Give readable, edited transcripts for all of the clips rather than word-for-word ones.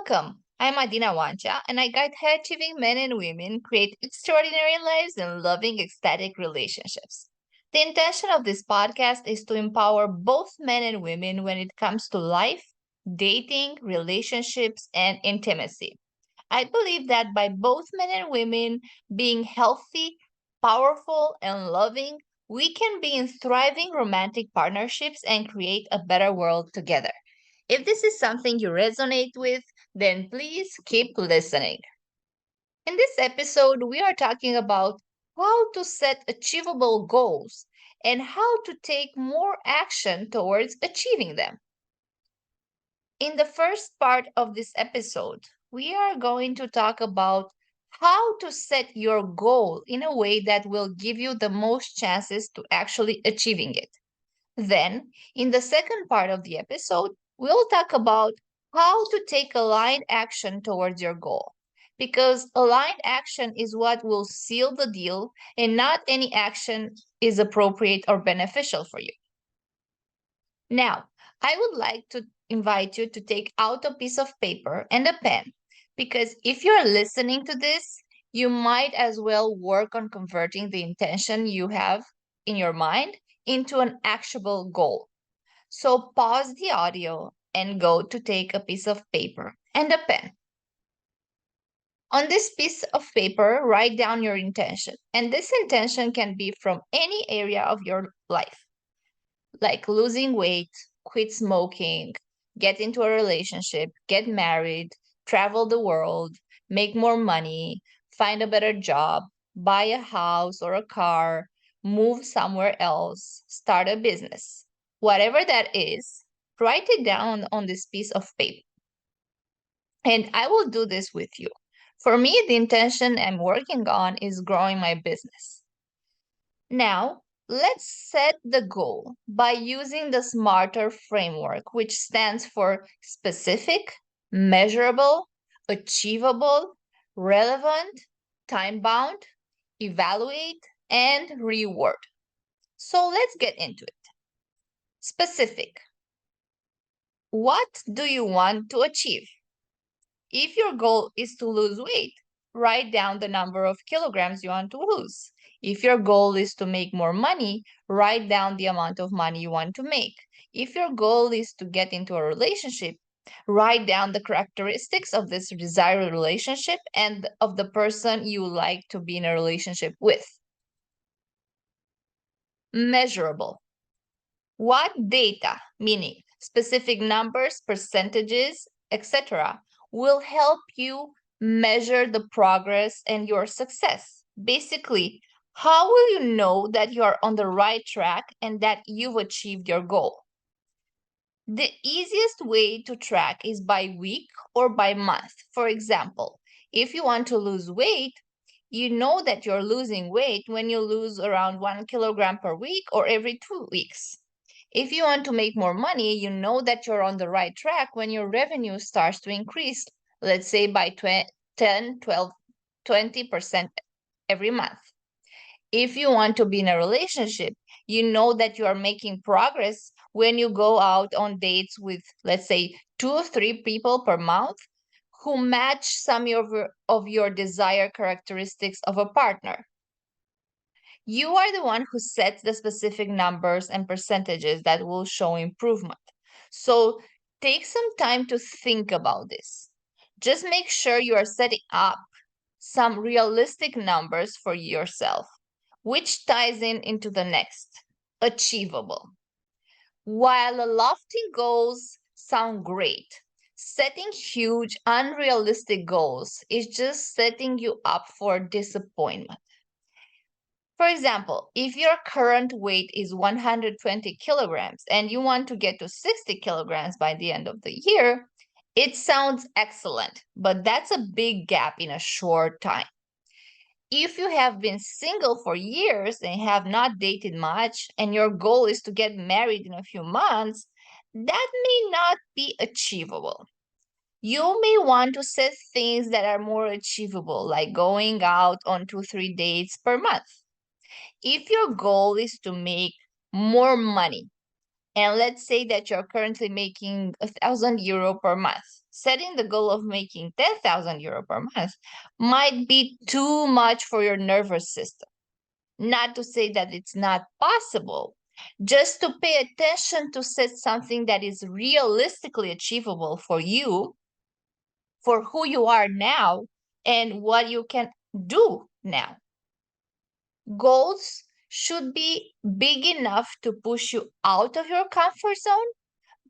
Welcome. I'm Adina Wancha, and I guide high achieving men and women create extraordinary lives and loving, ecstatic relationships. The intention of this podcast is to empower both men and women when it comes to life, dating, relationships, and intimacy. I believe that by both men and women being healthy, powerful, and loving, we can be in thriving romantic partnerships and create a better world together. If this is something you resonate with, then please keep listening. In this episode, we are talking about how to set achievable goals and how to take more action towards achieving them. In the first part of this episode, we are going to talk about how to set your goal in a way that will give you the most chances to actually achieving it. Then, in the second part of the episode, we'll talk about how to take aligned action towards your goal. Because aligned action is what will seal the deal, and not any action is appropriate or beneficial for you. Now, I would like to invite you to take out a piece of paper and a pen, because if you're listening to this, you might as well work on converting the intention you have in your mind into an actionable goal. So pause the audio and go to take a piece of paper and a pen. On this piece of paper, write down your intention. And this intention can be from any area of your life, like losing weight, quit smoking, get into a relationship, get married, travel the world, make more money, find a better job, buy a house or a car, move somewhere else, start a business. Whatever that is, write it down on this piece of paper. And I will do this with you. For me, the intention I'm working on is growing my business. Now, let's set the goal by using the SMARTER framework, which stands for specific, measurable, achievable, relevant, time bound, evaluate, and reward. So let's get into it. Specific. What do you want to achieve? If your goal is to lose weight, write down the number of kilograms you want to lose. If your goal is to make more money, write down the amount of money you want to make. If your goal is to get into a relationship, write down the characteristics of this desired relationship and of the person you like to be in a relationship with. Measurable. What data, meaning specific numbers, percentages, etc., will help you measure the progress and your success? Basically, how will you know that you are on the right track and that you've achieved your goal? The easiest way to track is by week or by month. For example, if you want to lose weight, you know that you're losing weight when you lose around 1 kilogram per week or every 2 weeks. If you want to make more money, you know that you're on the right track when your revenue starts to increase, let's say by 10, 12, 20% every month. If you want to be in a relationship, you know that you are making progress when you go out on dates with, let's say, 2 or 3 people per month who match some of your desired characteristics of a partner. You are the one who sets the specific numbers and percentages that will show improvement. So take some time to think about this. Just make sure you are setting up some realistic numbers for yourself, which ties into the next, achievable. While the lofty goals sound great, setting huge, unrealistic goals is just setting you up for disappointment. For example, if your current weight is 120 kilograms and you want to get to 60 kilograms by the end of the year, it sounds excellent, but that's a big gap in a short time. If you have been single for years and have not dated much, and your goal is to get married in a few months, that may not be achievable. You may want to set things that are more achievable, like going out on 2, 3 dates per month. If your goal is to make more money, And let's say that you're currently making €1,000 per month. Setting the goal of making €10,000 per month might be too much for your nervous system. Not to say that it's not possible, just to pay attention to set something that is realistically achievable for you, for who you are now, and what you can do now. Goals should be big enough to push you out of your comfort zone,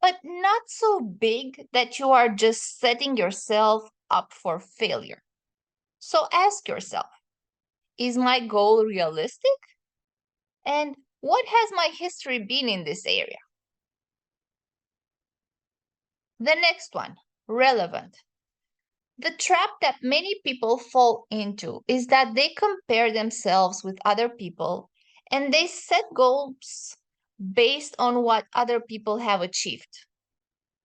but not so big that you are just setting yourself up for failure. So ask yourself, is my goal realistic? And what has my history been in this area? The next one, relevant. The trap that many people fall into is that they compare themselves with other people and they set goals based on what other people have achieved.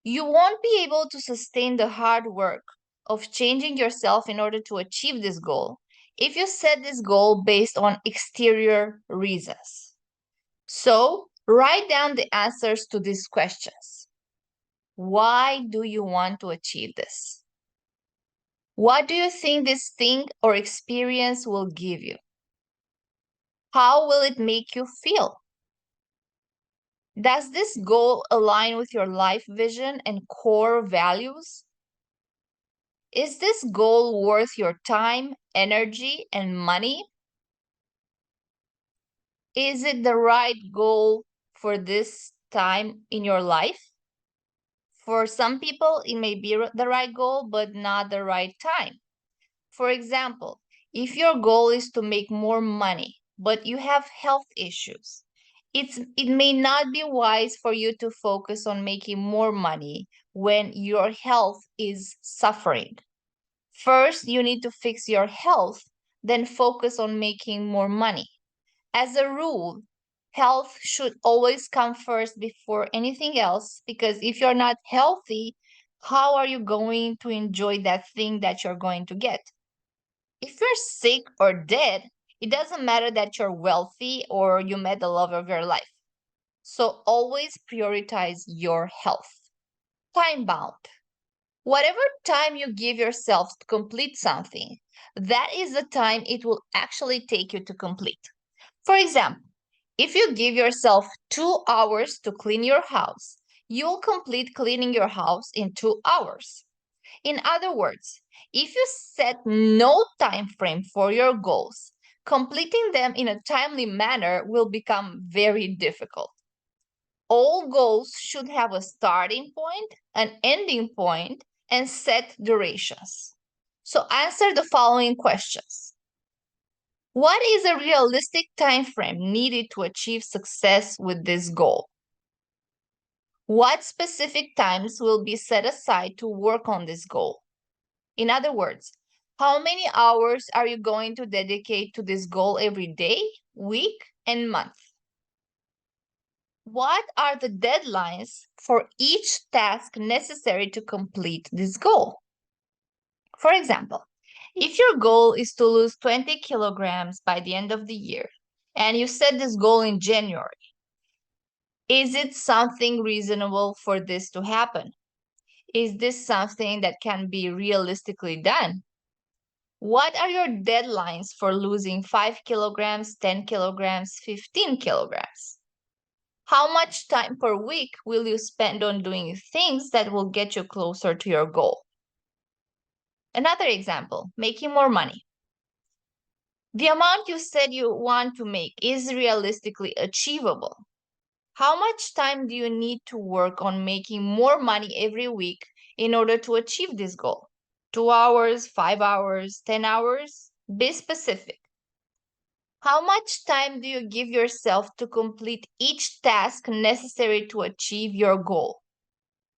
You won't be able to sustain the hard work of changing yourself in order to achieve this goal if you set this goal based on exterior reasons. So, write down the answers to these questions. Why do you want to achieve this? What do you think this thing or experience will give you? How will it make you feel? Does this goal align with your life vision and core values? Is this goal worth your time, energy, and money? Is it the right goal for this time in your life? For some people, it may be the right goal, but not the right time. For example, if your goal is to make more money, but you have health issues, it may not be wise for you to focus on making more money when your health is suffering. First, you need to fix your health, then focus on making more money. As a rule, health should always come first before anything else, because if you're not healthy, how are you going to enjoy that thing that you're going to get? If you're sick or dead, it doesn't matter that you're wealthy or you met the love of your life. So always prioritize your health. Time bound. Whatever time you give yourself to complete something, that is the time it will actually take you to complete. For example, if you give yourself 2 hours to clean your house, you'll complete cleaning your house in 2 hours. In other words, if you set no time frame for your goals, completing them in a timely manner will become very difficult. All goals should have a starting point, an ending point, and set durations. So answer the following questions. What is a realistic time frame needed to achieve success with this goal? What specific times will be set aside to work on this goal? In other words, how many hours are you going to dedicate to this goal every day, week, and month? What are the deadlines for each task necessary to complete this goal? For example, if your goal is to lose 20 kilograms by the end of the year, and you set this goal in January, is it something reasonable for this to happen? Is this something that can be realistically done? What are your deadlines for losing 5 kilograms, 10 kilograms, 15 kilograms? How much time per week will you spend on doing things that will get you closer to your goal? Another example, making more money. The amount you said you want to make is realistically achievable. How much time do you need to work on making more money every week in order to achieve this goal? 2 hours, 5 hours, 10 hours? Be specific. How much time do you give yourself to complete each task necessary to achieve your goal?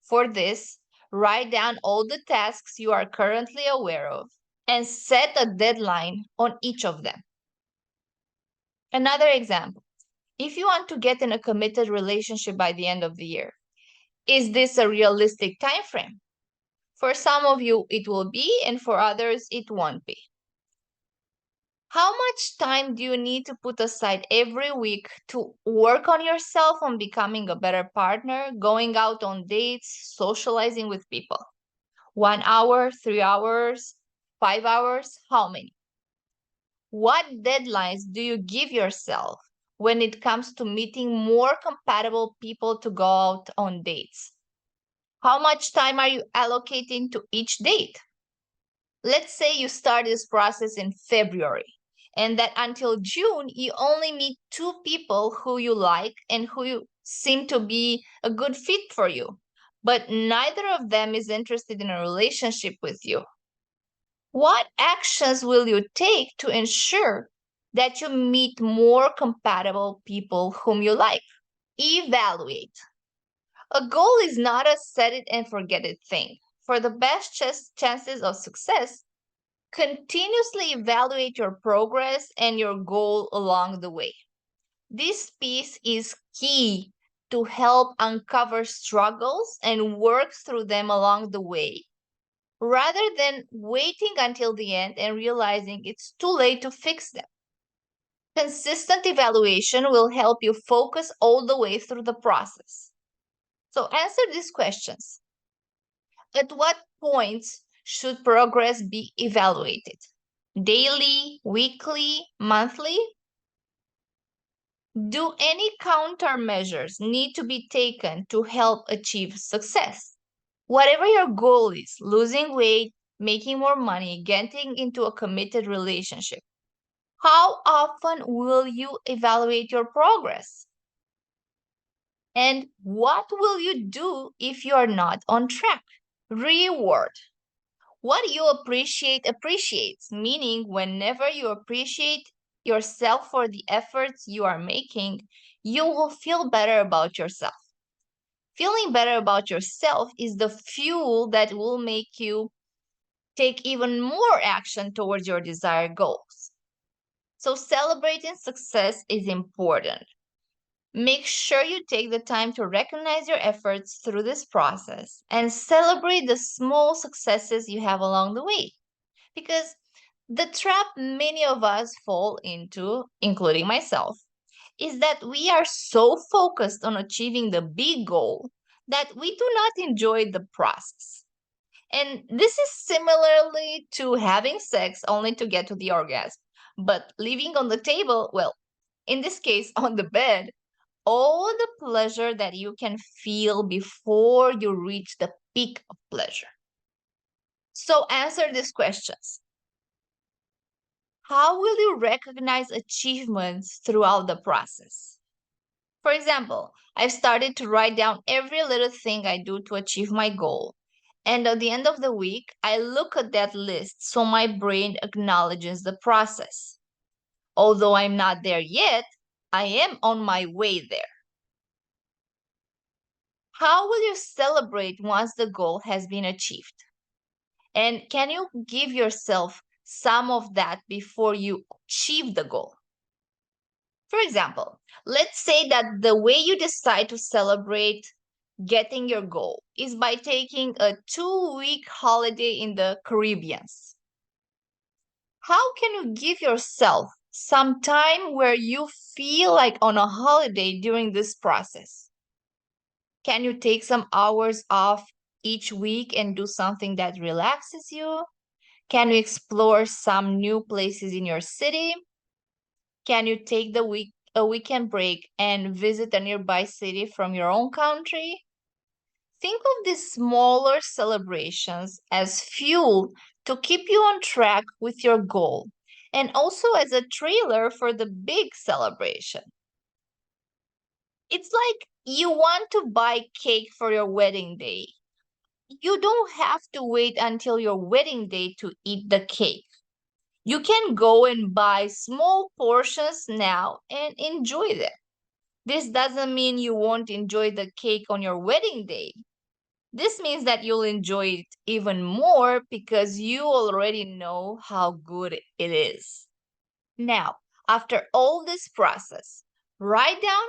For this, write down all the tasks you are currently aware of and set a deadline on each of them. Another example, if you want to get in a committed relationship by the end of the year, is this a realistic time frame? For some of you, it will be, and for others, it won't be. How much time do you need to put aside every week to work on yourself, on becoming a better partner, going out on dates, socializing with people? 1 hour, 3 hours, 5 hours? How many? What deadlines do you give yourself when it comes to meeting more compatible people to go out on dates? How much time are you allocating to each date? Let's say you start this process in February and that until June, you only meet two people who you like and who you seem to be a good fit for you, but neither of them is interested in a relationship with you. What actions will you take to ensure that you meet more compatible people whom you like? Evaluate. A goal is not a set it and forget it thing. For the best chances of success, continuously evaluate your progress and your goal along the way. This piece is key to help uncover struggles and work through them along the way, rather than waiting until the end and realizing it's too late to fix them. Consistent evaluation will help you focus all the way through the process. So answer these questions. At what points should progress be evaluated? Daily, weekly, monthly? Do any countermeasures need to be taken to help achieve success? Whatever your goal is, losing weight, making more money, getting into a committed relationship, how often will you evaluate your progress? And what will you do if you are not on track? Reward. What you appreciate appreciates, meaning whenever you appreciate yourself for the efforts you are making, you will feel better about yourself. Feeling better about yourself is the fuel that will make you take even more action towards your desired goals. So, celebrating success is important. Make sure you take the time to recognize your efforts through this process and celebrate the small successes you have along the way. Because the trap many of us fall into, including myself, is that we are so focused on achieving the big goal that we do not enjoy the process. And this is similarly to having sex only to get to the orgasm, but leaving on the table, well, in this case, on the bed, all the pleasure that you can feel before you reach the peak of pleasure. So answer these questions. How will you recognize achievements throughout the process? For example, I've started to write down every little thing I do to achieve my goal. And at the end of the week, I look at that list so my brain acknowledges the process. Although I'm not there yet, I am on my way there. How will you celebrate once the goal has been achieved? And can you give yourself some of that before you achieve the goal? For example, let's say that the way you decide to celebrate getting your goal is by taking a 2 week holiday in the Caribbean. How can you give yourself some time where you feel like on a holiday during this process? Can you take some hours off each week and do something that relaxes you? Can you explore some new places in your city? Can you take a weekend break and visit a nearby city from your own country? Think of these smaller celebrations as fuel to keep you on track with your goal and also as a trailer for the big celebration. It's like you want to buy cake for your wedding day. You don't have to wait until your wedding day to eat the cake. You can go and buy small portions now and enjoy them. This doesn't mean you won't enjoy the cake on your wedding day. This means that you'll enjoy it even more because you already know how good it is. Now, after all this process, write down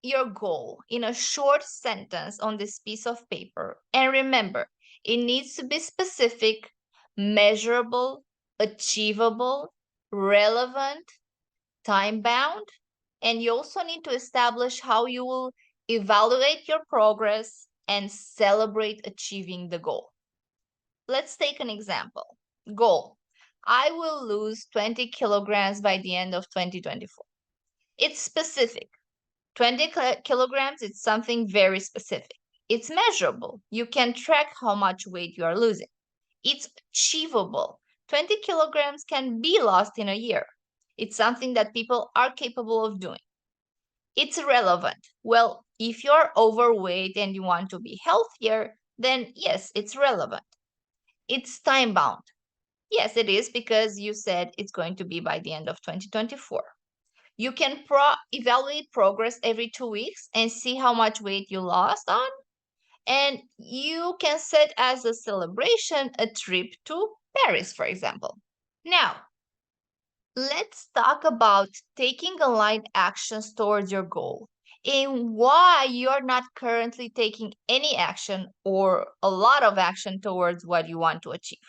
your goal in a short sentence on this piece of paper. And remember, it needs to be specific, measurable, achievable, relevant, time bound, and you also need to establish how you will evaluate your progress and celebrate achieving the goal. Let's take an example. Goal: I will lose 20 kilograms by the end of 2024. It's specific. 20 kilograms is something very specific. It's measurable. You can track how much weight you are losing. It's achievable. 20 kilograms can be lost in a year. It's something that people are capable of doing. It's relevant. Well, if you're overweight and you want to be healthier, then yes, it's relevant. It's time bound. Yes, it is because you said it's going to be by the end of 2024. You can evaluate progress every 2 weeks and see how much weight you lost on. And you can set as a celebration a trip to Paris, for example. Now, let's talk about taking aligned actions towards your goal and why you're not currently taking any action or a lot of action towards what you want to achieve.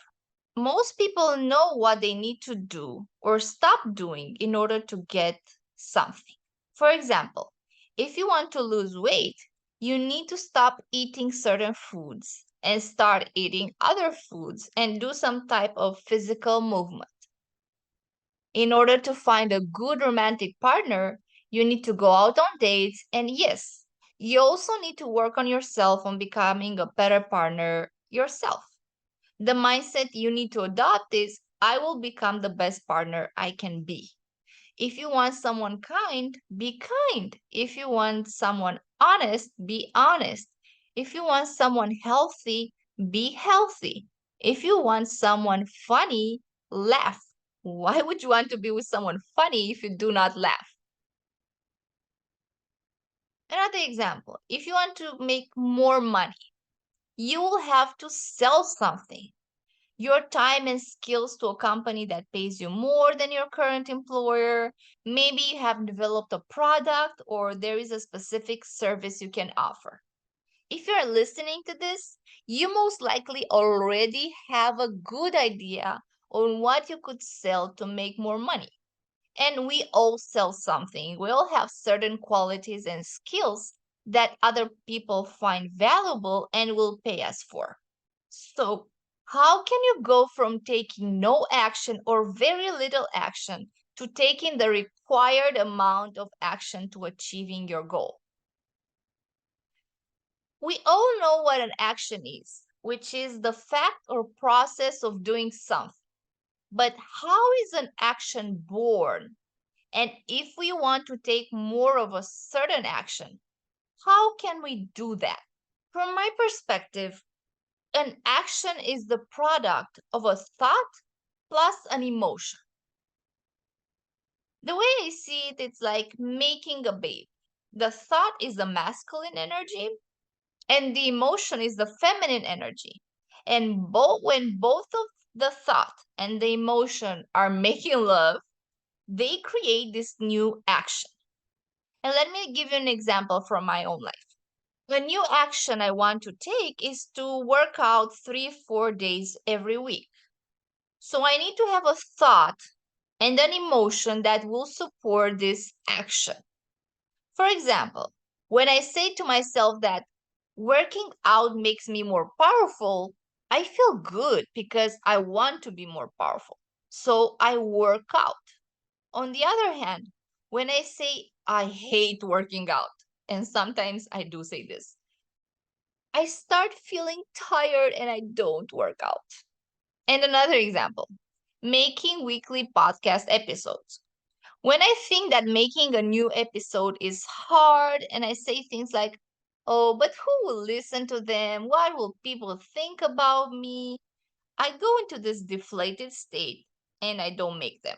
Most people know what they need to do or stop doing in order to get something. For example, if you want to lose weight, you need to stop eating certain foods and start eating other foods and do some type of physical movement. In order to find a good romantic partner, you need to go out on dates. And yes, you also need to work on yourself on becoming a better partner yourself. The mindset you need to adopt is I will become the best partner I can be. If you want someone kind, be kind. If you want someone honest, be honest. If you want someone healthy, be healthy. If you want someone funny, laugh. Why would you want to be with someone funny if you do not laugh? Another example, if you want to make more money, you will have to sell something. Your time and skills to a company that pays you more than your current employer. Maybe you have developed a product or there is a specific service you can offer. If you're listening to this, you most likely already have a good idea on what you could sell to make more money. And we all sell something. We all have certain qualities and skills that other people find valuable and will pay us for. So, how can you go from taking no action or very little action to taking the required amount of action to achieving your goal? We all know what an action is, which is the fact or process of doing something. But how is an action born? And if we want to take more of a certain action, how can we do that? From my perspective, an action is the product of a thought plus an emotion. The way I see it, it's like making a baby. The thought is the masculine energy, and the emotion is the feminine energy. And when both of the thought and the emotion are making love, they create this new action. And let me give you an example from my own life. The new action I want to take is to work out 3-4 days every week. So I need to have a thought and an emotion that will support this action. For example, when I say to myself that working out makes me more powerful, I feel good because I want to be more powerful. So I work out. On the other hand, when I say I hate working out, and sometimes I do say this, I start feeling tired and I don't work out. And another example, making weekly podcast episodes. When I think that making a new episode is hard and I say things like, oh, but who will listen to them? What will people think about me? I go into this deflated state and I don't make them.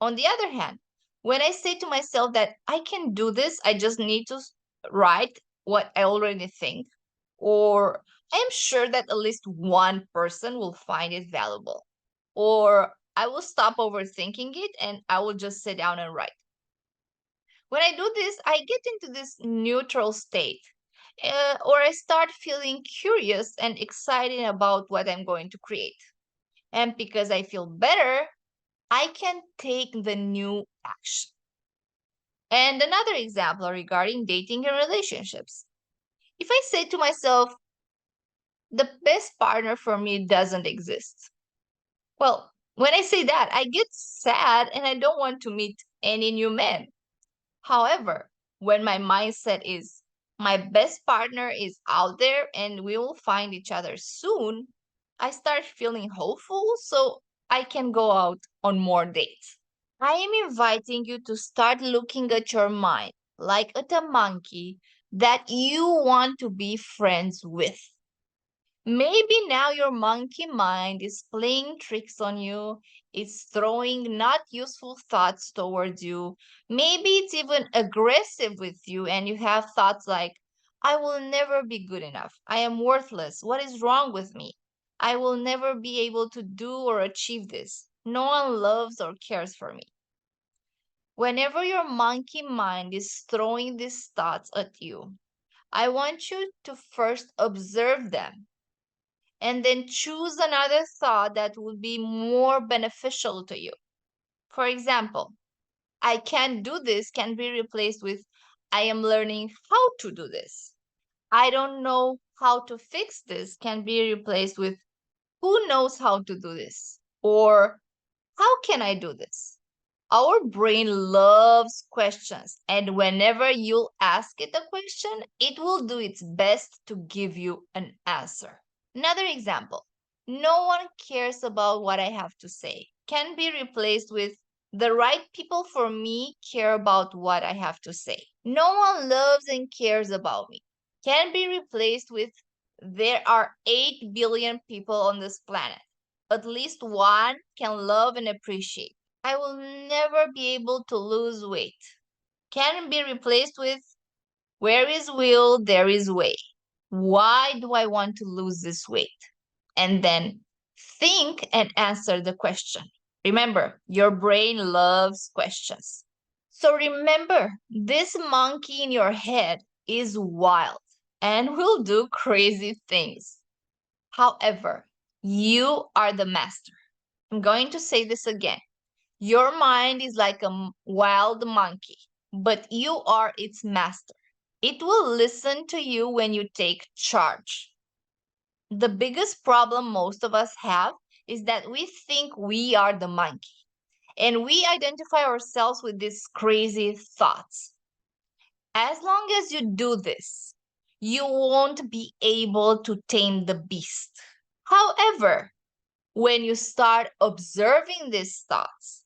On the other hand, when I say to myself that I can do this, I just need to write what I already think, or I am sure that at least one person will find it valuable, or I will stop overthinking it and I will just sit down and write. When I do this, I get into this neutral state, or I start feeling curious and excited about what I'm going to create. And because I feel better, I can take the new action. And another example regarding dating and relationships. If I say to myself, the best partner for me doesn't exist. Well, when I say that, I get sad and I don't want to meet any new men. However, when my mindset is my best partner is out there and we will find each other soon, I start feeling hopeful so I can go out on more dates. I am inviting you to start looking at your mind like at a monkey that you want to be friends with. Maybe now your monkey mind is playing tricks on you. It's throwing not useful thoughts towards you. Maybe it's even aggressive with you, and you have thoughts like, I will never be good enough. I am worthless. What is wrong with me? I will never be able to do or achieve this. No one loves or cares for me. Whenever your monkey mind is throwing these thoughts at you, I want you to first observe them and then choose another thought that would be more beneficial to you. For example, I can't do this can be replaced with I am learning how to do this. I don't know how to fix this can be replaced with who knows how to do this? Or how can I do this? Our brain loves questions, and whenever you ask it a question, it will do its best to give you an answer. Another example, no one cares about what I have to say, can be replaced with the right people for me care about what I have to say. No one loves and cares about me, can be replaced with there are 8 billion people on this planet. At least one can love and appreciate. I will never be able to lose weight. Can be replaced with where is will, there is way. Why do I want to lose this weight? And then think and answer the question. Remember, your brain loves questions. So remember, this monkey in your head is wild and will do crazy things. However, you are the master. I'm going to say this again. Your mind is like a wild monkey, but you are its master. It will listen to you when you take charge. The biggest problem most of us have is that we think we are the monkey and we identify ourselves with these crazy thoughts. As long as you do this, you won't be able to tame the beast. However, when you start observing these thoughts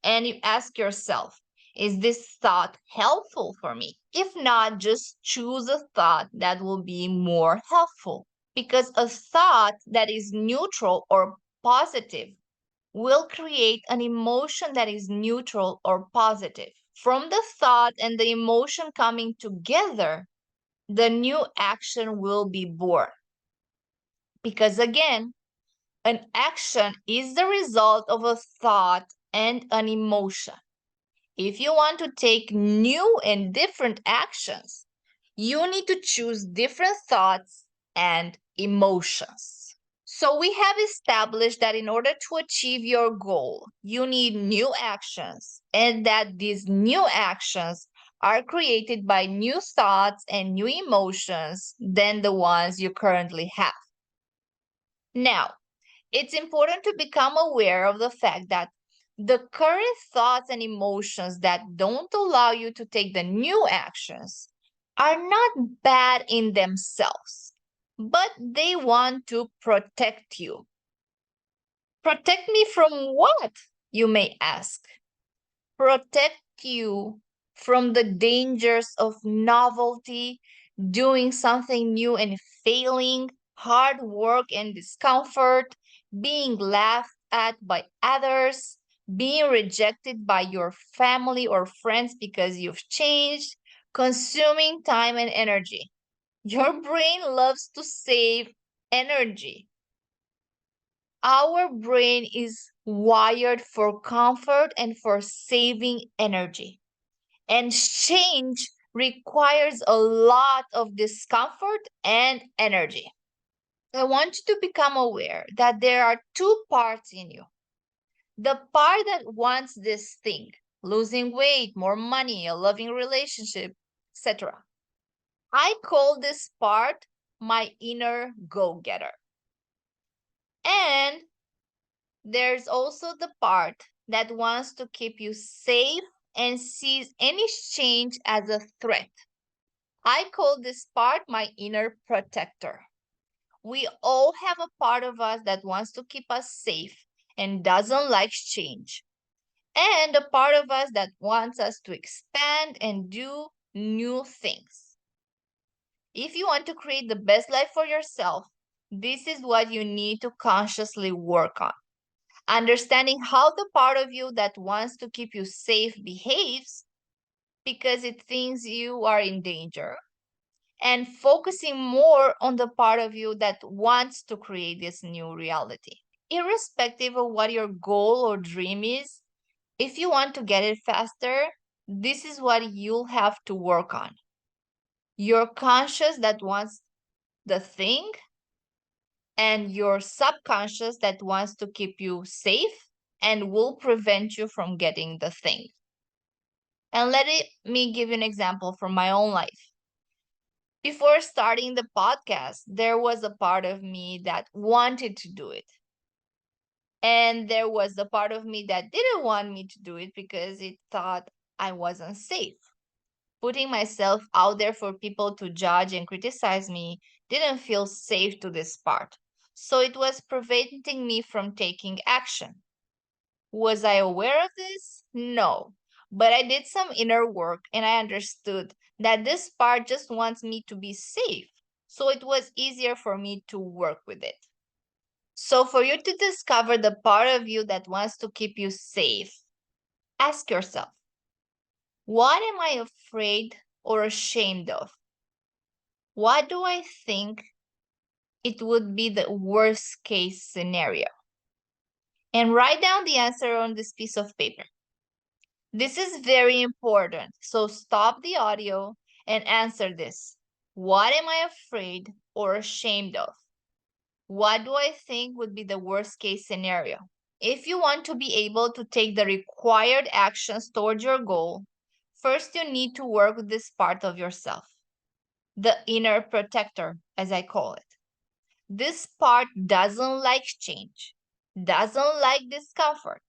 and you ask yourself, is this thought helpful for me? If not, just choose a thought that will be more helpful. Because a thought that is neutral or positive will create an emotion that is neutral or positive. From the thought and the emotion coming together, the new action will be born. Because again, an action is the result of a thought and an emotion. If you want to take new and different actions, you need to choose different thoughts and emotions. So we have established that in order to achieve your goal, you need new actions, and that these new actions are created by new thoughts and new emotions than the ones you currently have. Now, it's important to become aware of the fact that the current thoughts and emotions that don't allow you to take the new actions are not bad in themselves, but they want to protect you. Protect me from what, you may ask? Protect you from the dangers of novelty, doing something new and failing, hard work and discomfort, being laughed at by others, being rejected by your family or friends because you've changed, consuming time and energy. Your brain loves to save energy. Our brain is wired for comfort and for saving energy. And change requires a lot of discomfort and energy. I want you to become aware that there are two parts in you. The part that wants this thing, losing weight, more money, a loving relationship, etc. I call this part my inner go-getter. And there's also the part that wants to keep you safe and sees any change as a threat. I call this part my inner protector. We all have a part of us that wants to keep us safe and doesn't like change, and a part of us that wants us to expand and do new things. If you want to create the best life for yourself, this is what you need to consciously work on. Understanding how the part of you that wants to keep you safe behaves because it thinks you are in danger, and focusing more on the part of you that wants to create this new reality. Irrespective of what your goal or dream is, if you want to get it faster, this is what you'll have to work on. Your conscious that wants the thing, and your subconscious that wants to keep you safe and will prevent you from getting the thing. And me give you an example from my own life. Before starting the podcast, there was a part of me that wanted to do it. And there was the part of me that didn't want me to do it because it thought I wasn't safe. Putting myself out there for people to judge and criticize me didn't feel safe to this part. So it was preventing me from taking action. Was I aware of this? No. But I did some inner work and I understood that this part just wants me to be safe. So it was easier for me to work with it. So for you to discover the part of you that wants to keep you safe, ask yourself, what am I afraid or ashamed of? What do I think it would be the worst case scenario? And write down the answer on this piece of paper. This is very important. So stop the audio and answer this. What am I afraid or ashamed of? What do I think would be the worst case scenario? If you want to be able to take the required actions towards your goal, first you need to work with this part of yourself, the inner protector, as I call it. This part doesn't like change, doesn't like discomfort,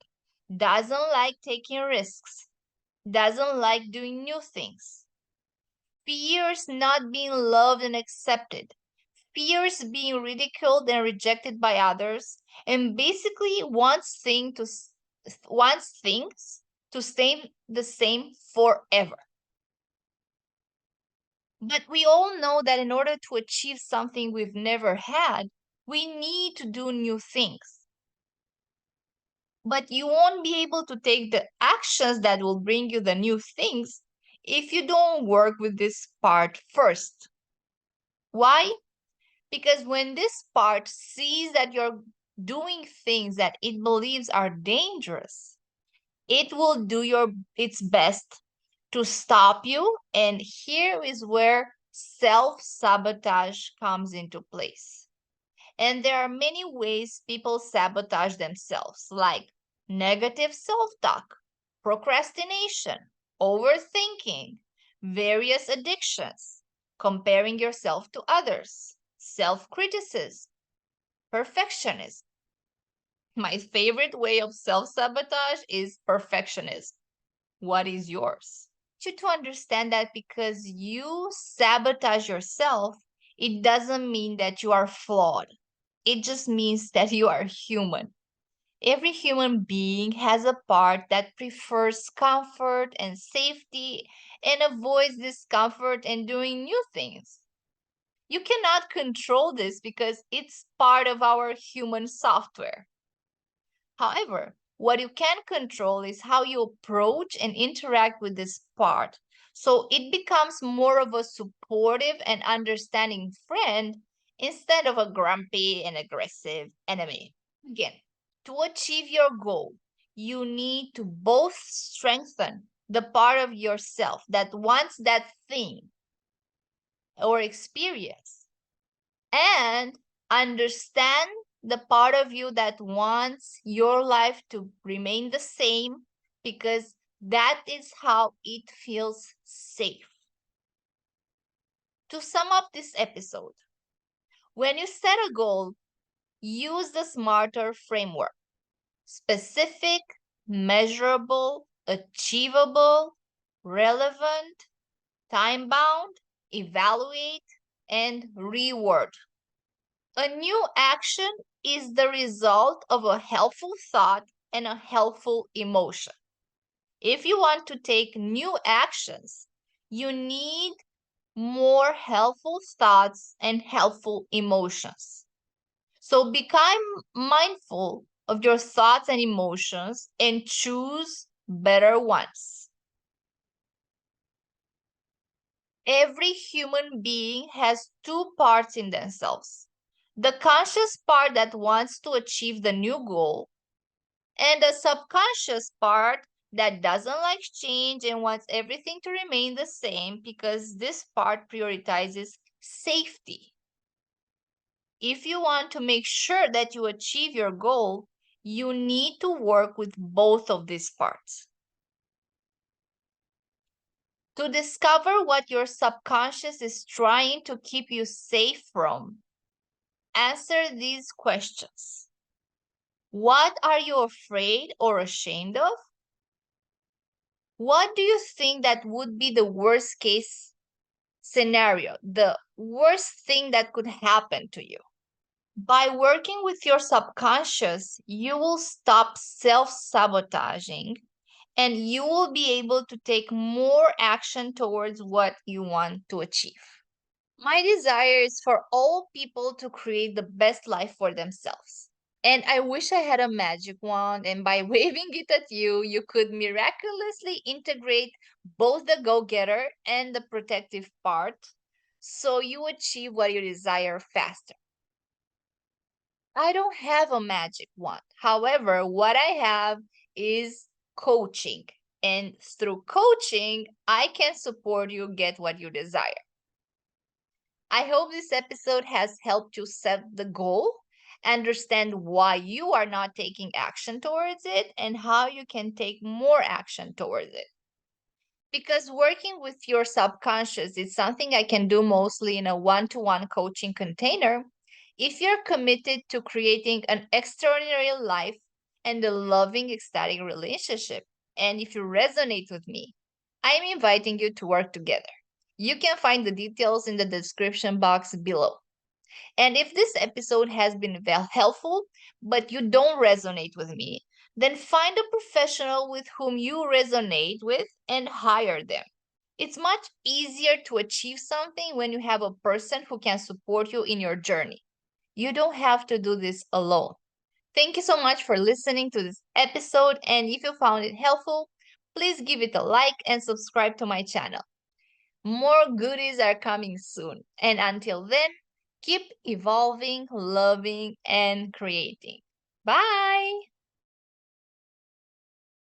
doesn't like taking risks, doesn't like doing new things, fears not being loved and accepted, fears being ridiculed and rejected by others, and basically wants things to stay the same forever. But we all know that in order to achieve something we've never had, we need to do new things. But you won't be able to take the actions that will bring you the new things if you don't work with this part first. Why? Because when this part sees that you're doing things that it believes are dangerous, it will do its best to stop you. And here is where self-sabotage comes into place. And there are many ways people sabotage themselves, like negative self-talk, procrastination, overthinking, various addictions, comparing yourself to others, self-criticism, perfectionism. My favorite way of self-sabotage is perfectionism. What is yours? You to understand that because you sabotage yourself, it doesn't mean that you are flawed. It just means that you are human. Every human being has a part that prefers comfort and safety and avoids discomfort and doing new things. You cannot control this because it's part of our human software. However, what you can control is how you approach and interact with this part. So it becomes more of a supportive and understanding friend instead of a grumpy and aggressive enemy. Again, to achieve your goal, you need to both strengthen the part of yourself that wants that thing or experience and understand the part of you that wants your life to remain the same because that is how it feels safe. To sum up this episode, when you set a goal, use the SMARTER framework: specific, measurable, achievable, relevant, time bound, evaluate, and reward. A new action is the result of a helpful thought and a helpful emotion. If you want to take new actions, you need more helpful thoughts and helpful emotions. So become mindful of your thoughts and emotions and choose better ones. Every human being has two parts in themselves: the conscious part that wants to achieve the new goal, and the subconscious part that doesn't like change and wants everything to remain the same because this part prioritizes safety. If you want to make sure that you achieve your goal, you need to work with both of these parts. To discover what your subconscious is trying to keep you safe from, answer these questions. What are you afraid or ashamed of? What do you think that would be the worst case scenario, the worst thing that could happen to you? By working with your subconscious, you will stop self-sabotaging and you will be able to take more action towards what you want to achieve. My desire is for all people to create the best life for themselves. And I wish I had a magic wand, and by waving it at you, you could miraculously integrate both the go getter and the protective part so you achieve what you desire faster. I don't have a magic wand. However, what I have is coaching. And through coaching, I can support you get what you desire. I hope this episode has helped you set the goal, understand why you are not taking action towards it, and how you can take more action towards it. Because working with your subconscious is something I can do mostly in a one-to-one coaching container. If you're committed to creating an extraordinary life and a loving, ecstatic relationship, and if you resonate with me, I'm inviting you to work together. You can find the details in the description box below. And if this episode has been helpful, but you don't resonate with me, then find a professional with whom you resonate with and hire them. It's much easier to achieve something when you have a person who can support you in your journey. You don't have to do this alone. Thank you so much for listening to this episode. And if you found it helpful, please give it a like and subscribe to my channel. More goodies are coming soon. And until then, keep evolving, loving, and creating. Bye.